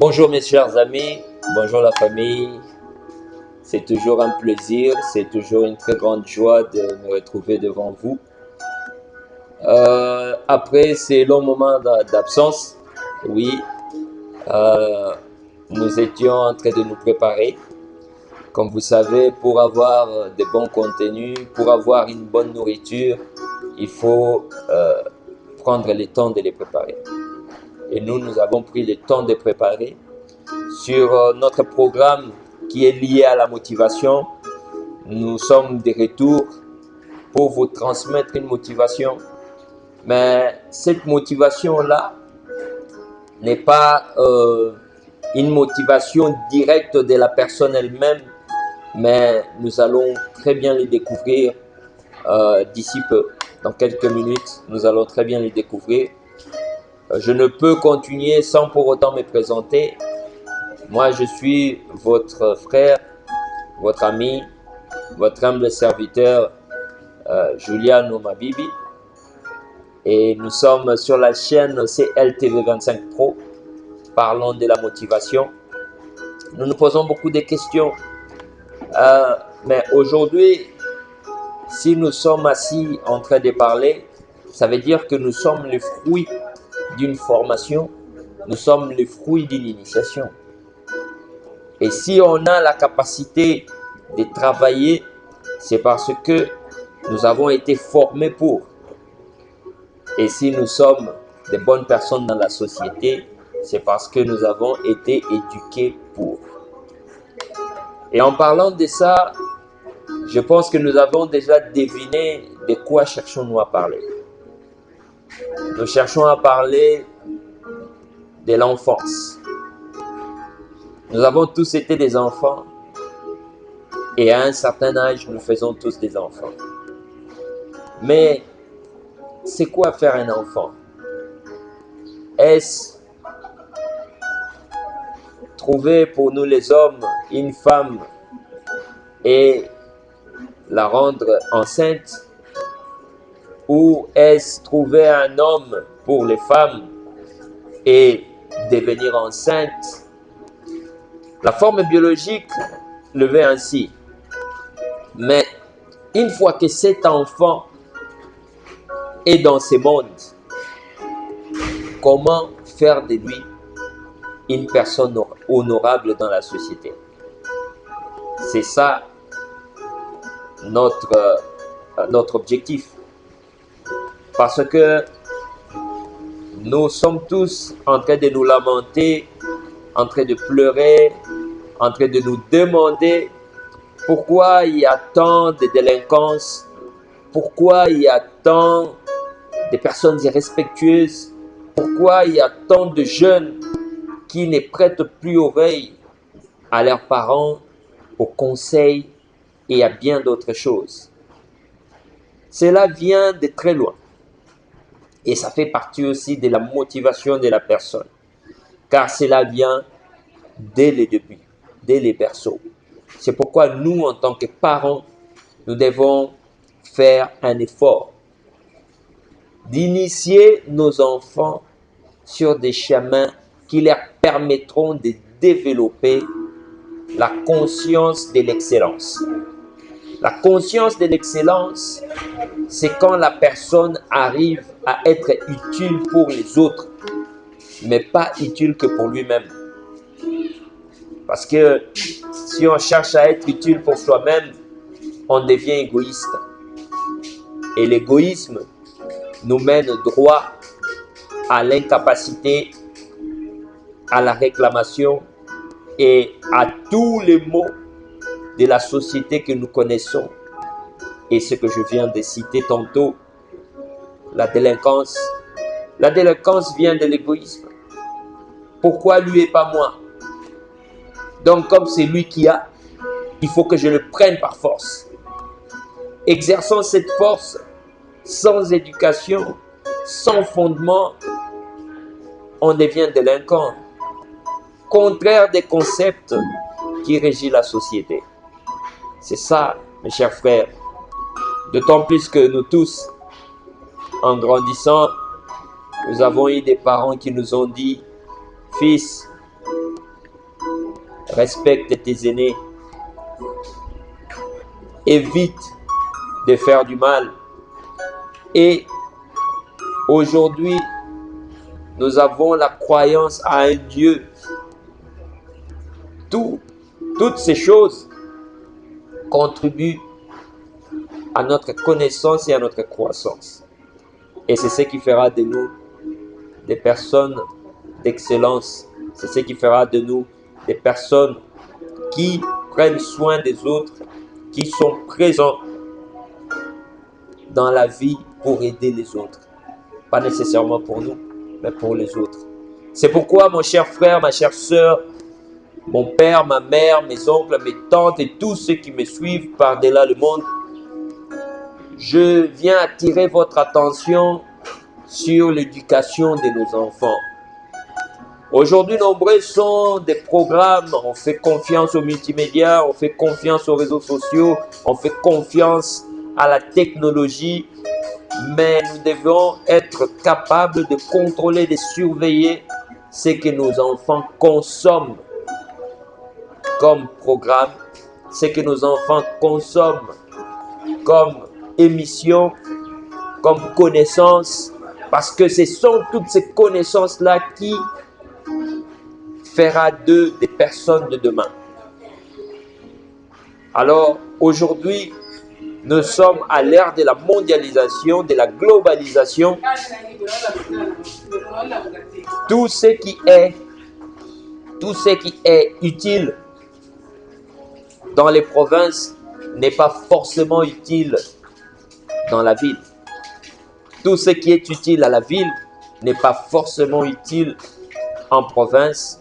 Bonjour mes chers amis, bonjour la famille. C'est toujours un plaisir, c'est toujours une très grande joie de me retrouver devant vous. Après ces longs moments d'absence, oui, euh, nous étions en train de nous préparer. Comme vous savez, pour avoir de bons contenus, pour avoir une bonne nourriture, il faut prendre le temps de les préparer. Et nous avons pris le temps de préparer sur notre programme qui est lié à la motivation. Nous sommes de retour pour vous transmettre une motivation. Mais cette motivation-là n'est pas une motivation directe de la personne elle-même, mais nous allons très bien les découvrir d'ici peu. Dans quelques minutes, nous allons très bien les découvrir. Je ne peux continuer sans pour autant me présenter. Moi, je suis votre frère, votre ami, votre humble serviteur, Juliano Mabibi. Et nous sommes sur la chaîne CLTV25 Pro. Parlons de la motivation. Nous nous posons beaucoup de questions. Mais aujourd'hui, si nous sommes assis en train de parler, ça veut dire que nous sommes les fruits d'une formation. Nous sommes les fruits d'une initiation. Et si on a la capacité de travailler, c'est parce que nous avons été formés pour. Et si nous sommes de bonnes personnes dans la société, c'est parce que nous avons été éduqués pour. Et en parlant de ça, je pense que nous avons déjà deviné de quoi cherchons-nous à parler. Nous cherchons à parler de l'enfance. Nous avons tous été des enfants et à un certain âge, nous faisons tous des enfants. Mais c'est quoi faire un enfant? Est-ce trouver pour nous les hommes une femme et la rendre enceinte? Ou est-ce trouver un homme pour les femmes et devenir enceinte? La forme biologique le veut ainsi. Mais une fois que cet enfant est dans ce monde, comment faire de lui une personne honorable dans la société? C'est ça notre objectif. Parce que nous sommes tous en train de nous lamenter, en train de pleurer, en train de nous demander pourquoi il y a tant de délinquance, pourquoi il y a tant de personnes irrespectueuses, pourquoi il y a tant de jeunes qui ne prêtent plus oreille à leurs parents, aux conseils et à bien d'autres choses. Cela vient de très loin. Et ça fait partie aussi de la motivation de la personne. Car cela vient dès les débuts, dès les berceaux. C'est pourquoi nous, en tant que parents, nous devons faire un effort d'initier nos enfants sur des chemins qui leur permettront de développer la conscience de l'excellence. La conscience de l'excellence, c'est quand la personne arrive à être utile pour les autres, mais pas utile que pour lui-même. Parce que si on cherche à être utile pour soi-même, on devient égoïste. Et l'égoïsme nous mène droit à l'incapacité, à la réclamation et à tous les maux de la société que nous connaissons. Et ce que je viens de citer tantôt, la délinquance. La délinquance vient de l'égoïsme. Pourquoi lui et pas moi? Donc comme c'est lui qui a, il faut que je le prenne par force. Exerçant cette force sans éducation, sans fondement, on devient délinquant. Contraire des concepts qui régissent la société. C'est ça, mes chers frères. D'autant plus que nous tous, en grandissant, nous avons eu des parents qui nous ont dit « Fils, respecte tes aînés, évite de faire du mal. Et aujourd'hui, nous avons la croyance à un Dieu. Toutes ces choses contribuent à notre connaissance et à notre croissance. Et c'est ce qui fera de nous des personnes d'excellence. C'est ce qui fera de nous des personnes qui prennent soin des autres, qui sont présents dans la vie pour aider les autres. Pas nécessairement pour nous, mais pour les autres. C'est pourquoi, mon cher frère, ma chère sœur, mon père, ma mère, mes oncles, mes tantes et tous ceux qui me suivent par-delà le monde, je viens attirer votre attention sur l'éducation de nos enfants. Aujourd'hui, nombreux sont des programmes, on fait confiance aux multimédias, on fait confiance aux réseaux sociaux, on fait confiance à la technologie, mais nous devons être capables de contrôler, de surveiller ce que nos enfants consomment comme programme, ce que nos enfants consomment comme émission, comme connaissances, parce que ce sont toutes ces connaissances-là qui fera d'eux des personnes de demain. Alors, aujourd'hui, nous sommes à l'ère de la mondialisation, de la globalisation. Tout ce qui est utile dans les provinces n'est pas forcément utile dans la ville. Tout ce qui est utile à la ville n'est pas forcément utile en province,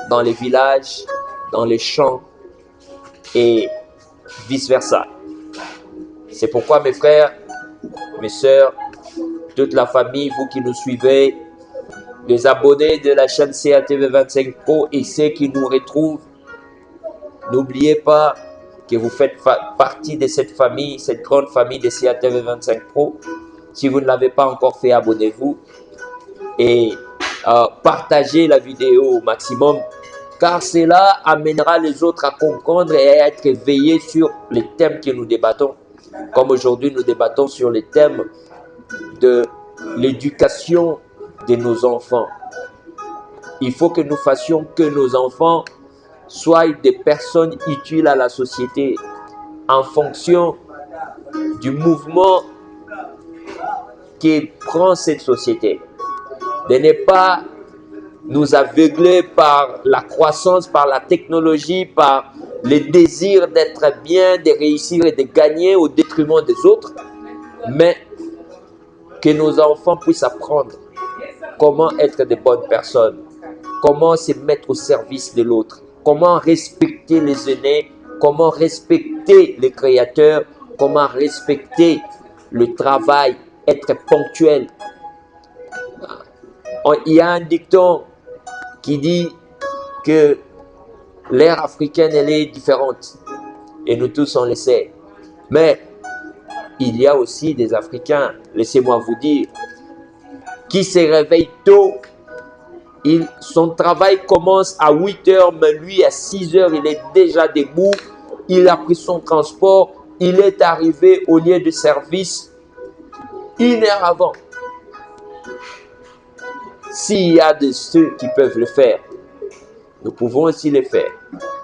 dans les villages, dans les champs et vice-versa. C'est pourquoi mes frères, mes sœurs, toute la famille, vous qui nous suivez, les abonnés de la chaîne CATV 25 Pro et ceux qui nous retrouvent, n'oubliez pas que vous faites partie de cette famille, cette grande famille de CATV 25 Pro. Si vous ne l'avez pas encore fait, abonnez-vous et partagez la vidéo au maximum, car cela amènera les autres à comprendre et à être éveillés sur les thèmes que nous débattons. Comme aujourd'hui, nous débattons sur les thèmes de l'éducation de nos enfants. Il faut que nous fassions que nos enfants soient des personnes utiles à la société en fonction du mouvement qui prend cette société. De ne pas nous aveugler par la croissance, par la technologie, par le désir d'être bien, de réussir et de gagner au détriment des autres, mais que nos enfants puissent apprendre comment être de bonnes personnes, comment se mettre au service de l'autre, comment respecter les aînés, comment respecter les créateurs, comment respecter le travail, être ponctuel. Il y a un dicton qui dit que l'ère africaine, elle est différente. Et nous tous, on le sait. Mais il y a aussi des Africains, laissez-moi vous dire, qui se réveillent tôt. Son travail commence à 8 heures, mais lui, à 6 heures, il est déjà debout. Il a pris son transport. Il est arrivé au lieu de service 1 heure avant. S'il y a de ceux qui peuvent le faire, nous pouvons aussi le faire.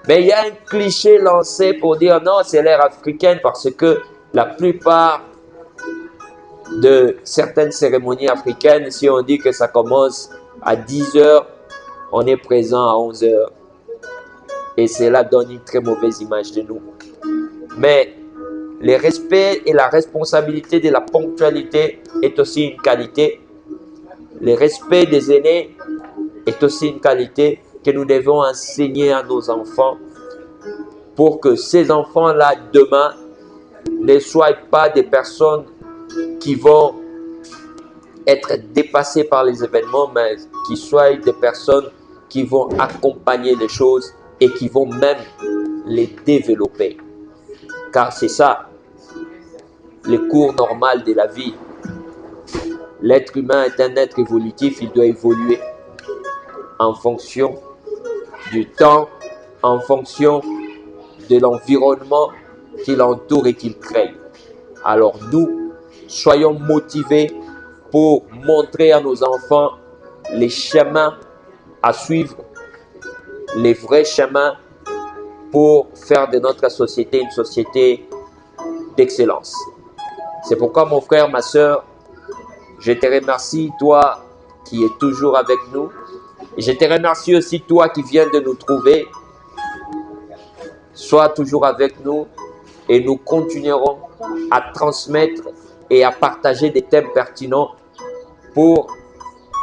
Mais il y a un cliché lancé pour dire non, c'est l'ère africaine parce que la plupart de certaines cérémonies africaines, si on dit que ça commence à 10 heures, on est présent à 11 heures. Et cela donne une très mauvaise image de nous. Mais le respect et la responsabilité de la ponctualité est aussi une qualité. Le respect des aînés est aussi une qualité que nous devons enseigner à nos enfants pour que ces enfants-là, demain, ne soient pas des personnes qui vont être dépassées par les événements, mais qui soient des personnes qui vont accompagner les choses et qui vont même les développer. Car c'est ça, le cours normal de la vie. L'être humain est un être évolutif, il doit évoluer en fonction du temps en fonction de l'environnement qui l'entoure et qu'il crée. Alors nous, soyons motivés pour montrer à nos enfants les chemins à suivre, les vrais chemins pour faire de notre société une société d'excellence. C'est pourquoi mon frère, ma soeur, je te remercie, toi qui es toujours avec nous. Et je te remercie aussi, toi qui viens de nous trouver. Sois toujours avec nous et nous continuerons à transmettre et à partager des thèmes pertinents pour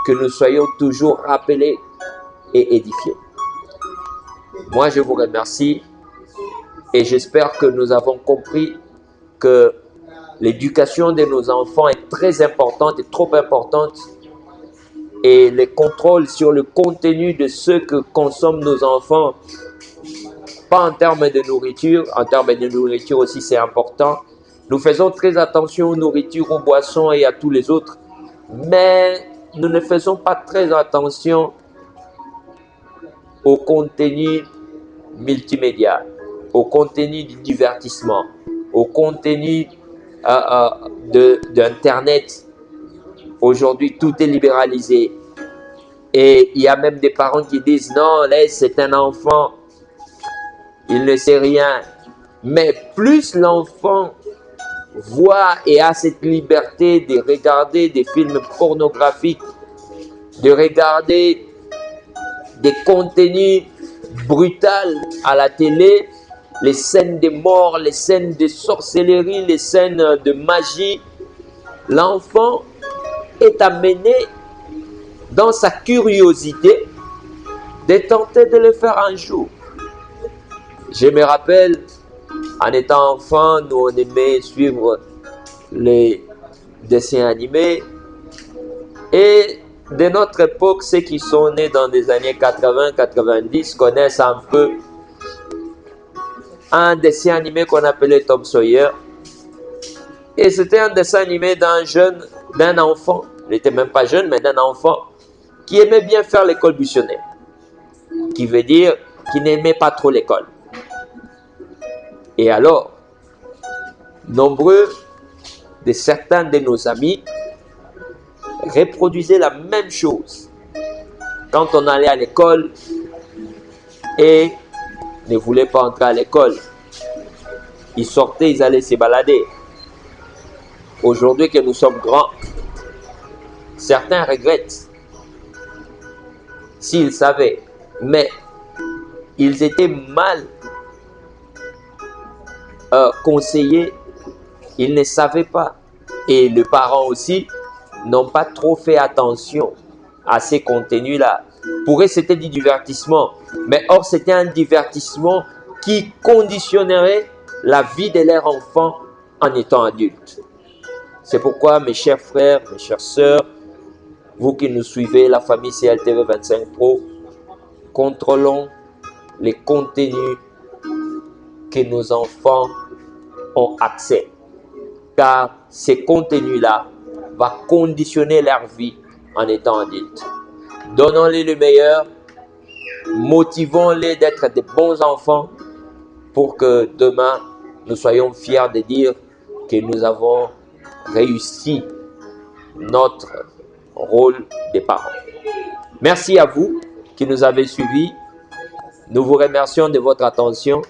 que nous soyons toujours rappelés et édifiés. Moi, je vous remercie et j'espère que nous avons compris que l'éducation de nos enfants est très importante et trop importante, et les contrôles sur le contenu de ce que consomment nos enfants, pas en termes de nourriture, en termes de nourriture aussi c'est important. Nous faisons très attention aux nourritures, aux boissons et à tous les autres, mais nous ne faisons pas très attention au contenu multimédia, au contenu du divertissement, au contenu d'Internet. Aujourd'hui, tout est libéralisé. Et il y a même des parents qui disent « Non, laisse, c'est un enfant, il ne sait rien. » Mais plus l'enfant voit et a cette liberté de regarder des films pornographiques, de regarder des contenus brutaux à la télé, les scènes de mort, les scènes de sorcellerie, les scènes de magie, l'enfant est amené dans sa curiosité de tenter de le faire un jour. Je me rappelle, en étant enfant, nous on aimait suivre les dessins animés, et de notre époque, ceux qui sont nés dans les années 80-90 connaissent un peu un dessin animé qu'on appelait Tom Sawyer. Et c'était un dessin animé d'un enfant, il n'était même pas jeune, mais d'un enfant qui aimait bien faire l'école buissonnaire, qui veut dire qu'il n'aimait pas trop l'école. Et alors, nombreux de certains de nos amis reproduisaient la même chose quand on allait à l'école et ne voulaient pas entrer à l'école. Ils sortaient, ils allaient se balader. Aujourd'hui que nous sommes grands, certains regrettent s'ils savaient, mais ils étaient mal conseillés, ils ne savaient pas. Et les parents aussi n'ont pas trop fait attention à ces contenus-là. Pour eux, c'était du divertissement. Mais or, c'était un divertissement qui conditionnerait la vie de leur enfant en étant adulte. C'est pourquoi, mes chers frères, mes chères sœurs, vous qui nous suivez, la famille CLTV 25 Pro, contrôlons les contenus que nos enfants ont accès. Car ces contenus-là vont conditionner leur vie en étant adultes. Donnons-les le meilleur, motivons-les d'être des bons enfants pour que demain, nous soyons fiers de dire que nous avons réussi notre rôle de parents. Merci à vous qui nous avez suivis. Nous vous remercions de votre attention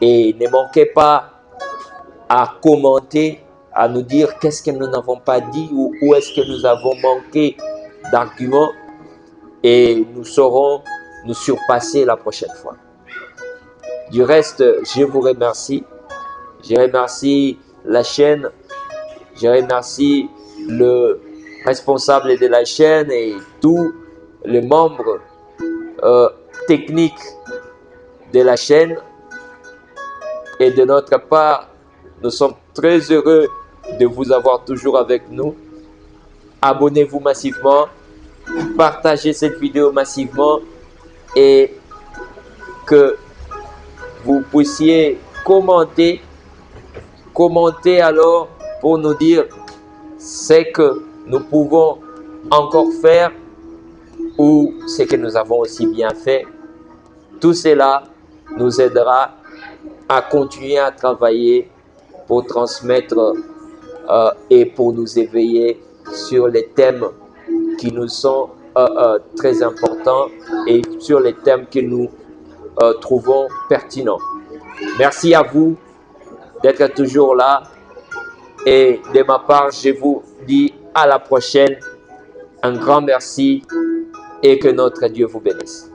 et ne manquez pas à commenter, à nous dire qu'est-ce que nous n'avons pas dit ou où est-ce que nous avons manqué d'arguments, et nous saurons nous surpasser la prochaine fois. Du reste, je vous remercie. Je remercie la chaîne. Je remercie le responsable de la chaîne et tous les membres techniques de la chaîne. Et de notre part, nous sommes très heureux de vous avoir toujours avec nous. Abonnez-vous massivement, partagez cette vidéo massivement et que vous puissiez commenter alors pour nous dire ce que nous pouvons encore faire ou ce que nous avons aussi bien fait. Tout cela nous aidera à continuer à travailler pour transmettre et pour nous éveiller sur les thèmes qui nous sont très importants et sur les thèmes que nous trouvons pertinents. Merci à vous d'être toujours là et de ma part, je vous dis à la prochaine. Un grand merci et que notre Dieu vous bénisse.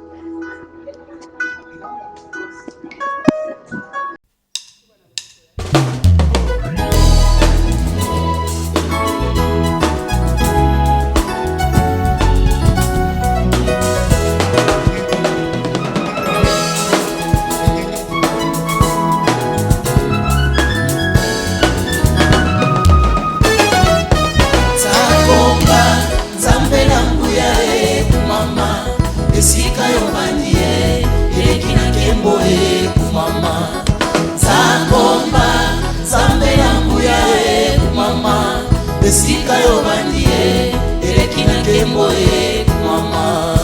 Esika yo bandie, eleki na kembo e mama.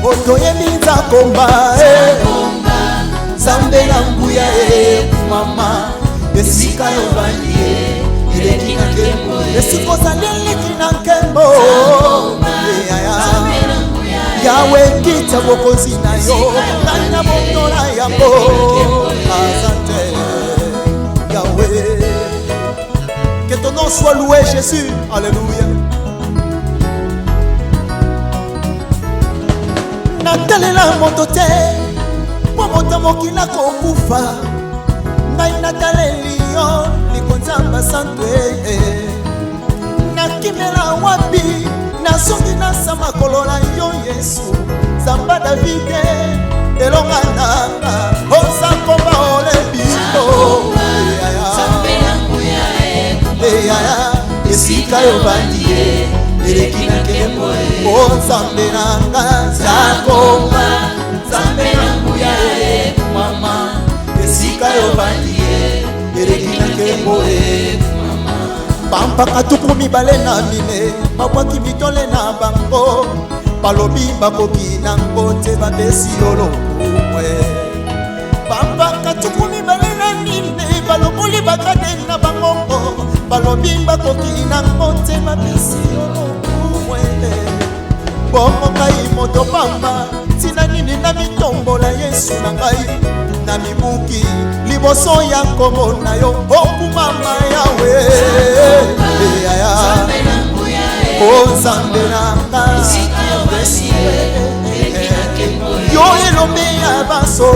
Otoyebi nzakomba Zambe na nguya e mama. Esika yo bandie, eleki na kembo esika ozali eleki na nkembo yawe kita bokonzi na yo ngai na bondola yango azante yawe. Que ton nom soit loué Jésus, alléluia. Natalela moto te po moto mokila kokufa ngai nataleli yo likonzamba santwe nakimela wapi nasongi nasama kolola yo Yesu zamba Davide elonga nanga osakomba olebito esika yo bandie eleki na kembo ozambe nanga zakomba zambe nangu ya mama. Esika yo bandie eleki na kembo mama. Pampaka tuku mibale na mine babwaki mitole na bango balobi bakoki na ngote babesi olokumwe. Pampaka tuku mibale na mine baloboli bakade na bango balobi bakoki na ngote babesi olokumwe. Bongo ngai moto pamba tina nini na mitombola Yesu na ngai na mibuki liboso ya kombo na yo okumama yawe ozambe nanga yo elombe ya baso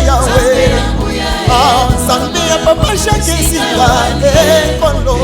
yawe zambe ya papa Jacques esika ekondo.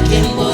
Kembo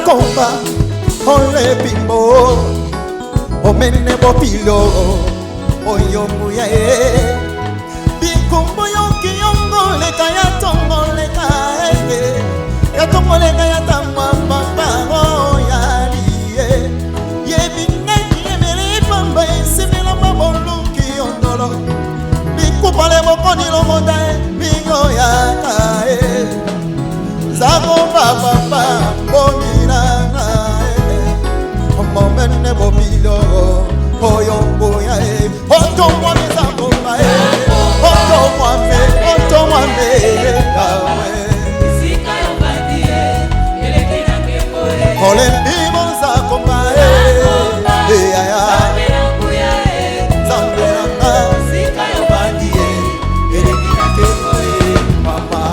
zakomba olebimbo omene bopilo oyonguya bikumbu yokiyongoleka yatongoleka yatongoleka yatamwambambao yaliye yebineki yemelipamba esimila maboluki yondolo bikupale bokonilongoda bingo yakae zakomba papa bomiranga omomene bopilo oyongoya otomwame zakomba otomwame olembimo zakomba eyaya zamberanga mama.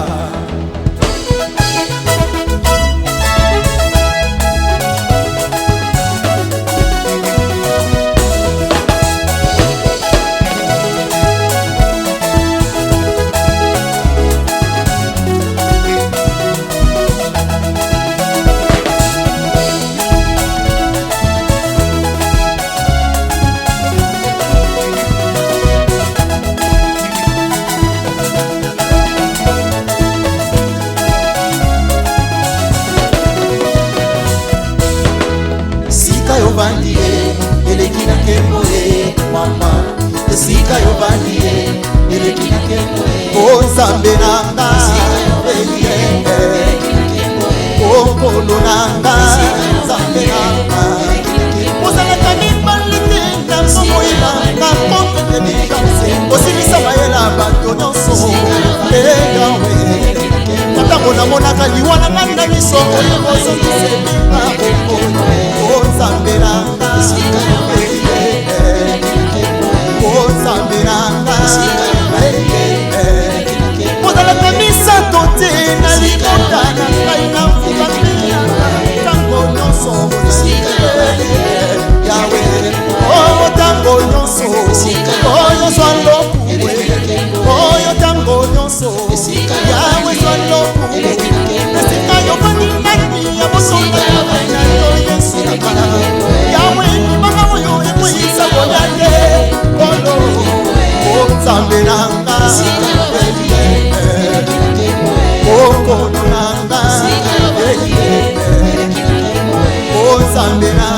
Yovandie, elekina kemoe, mama. Sika yovandie, elekina kemoe. Oh Zambelanga, oh Kolonanga, Zambelanga. Ozala kanibalite, namomo ilanga, kompete dikase. Osilisa mayela bato nyonso, eyawe. Matango namonaka liwana nganda miso, oyokozo kiseminga, oh Zambelanga, oh Zambelanga, ozalaka misato te na libota na ngai na mfukakila tango nyonso yawe oyo tango nyonso oyo zwa lokuwe oyo tango nyonso yawe zwa lokuwe esika yovandi nani ya bosonga na yo yesu yawe libanga oyo ekweyisa bonane kolo ozambelanga okolonanga ozambelanga